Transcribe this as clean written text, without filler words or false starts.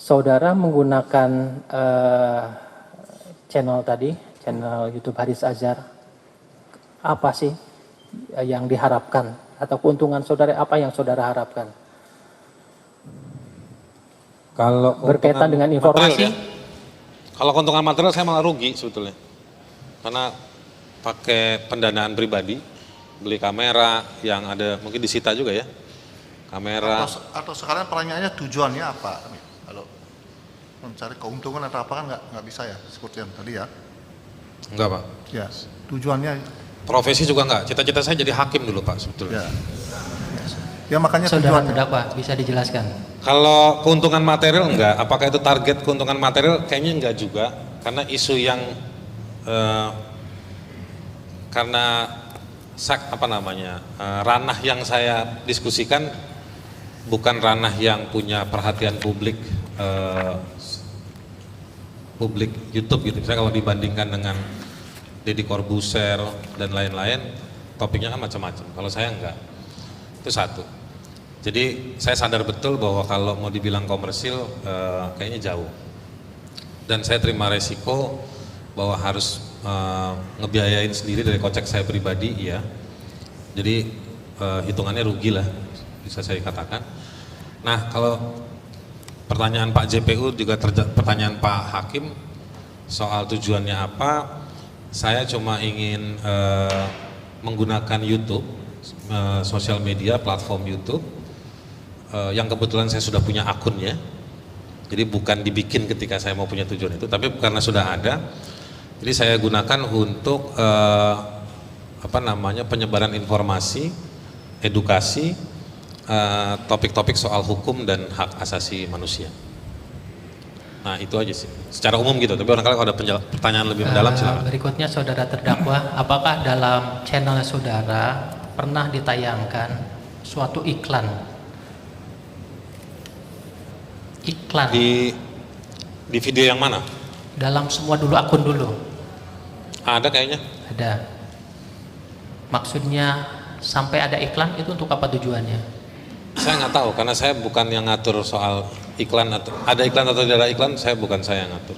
Saudara menggunakan channel tadi, channel YouTube Haris Azhar, apa sih yang diharapkan atau keuntungan saudara, apa yang saudara harapkan? Kalau berkaitan dengan informasi, ya? Kalau keuntungan material saya malah rugi sebetulnya, karena pakai pendanaan pribadi, beli kamera yang ada mungkin disita juga ya, kamera. Atau sekarang pertanyaannya tujuannya apa? Kalau mencari keuntungan atau apa kan nggak bisa ya, seperti yang tadi ya. Enggak Pak. Ya, tujuannya. Profesi juga enggak, cita-cita saya jadi hakim dulu Pak sebetulnya. Ya makanya saudara tujuannya. terdakwa bisa dijelaskan. Kalau keuntungan material enggak, apakah itu target keuntungan material? Kayaknya enggak juga, karena isu yang karena ranah yang saya diskusikan bukan ranah yang punya perhatian publik YouTube gitu. Misalnya kalau dibandingkan dengan Deddy Corbuzier dan lain-lain, topiknya kan macam-macam. Kalau saya enggak, itu satu. Jadi saya sadar betul bahwa kalau mau dibilang komersil kayaknya jauh. Dan saya terima resiko bahwa harus ngebiayain sendiri dari kocek saya pribadi, iya. Jadi hitungannya rugi lah, bisa saya katakan. Nah kalau pertanyaan Pak JPU juga pertanyaan Pak Hakim soal tujuannya apa, saya cuma ingin menggunakan YouTube, sosial media, platform YouTube yang kebetulan saya sudah punya akunnya. Jadi bukan dibikin ketika saya mau punya tujuan itu, tapi karena sudah ada, jadi saya gunakan untuk penyebaran informasi, edukasi, topik-topik soal hukum dan hak asasi manusia. Nah itu aja sih, secara umum gitu. Tapi barangkali kalau ada pertanyaan lebih mendalam silakan. Berikutnya saudara terdakwa, apakah dalam channel saudara pernah ditayangkan suatu iklan di video yang mana? Dalam semua dulu, akun dulu. Ada kayaknya. Ada. Maksudnya sampai ada iklan itu untuk apa tujuannya? Saya nggak tahu karena saya bukan yang ngatur soal iklan, atau ada iklan atau tidak ada iklan, saya yang ngatur.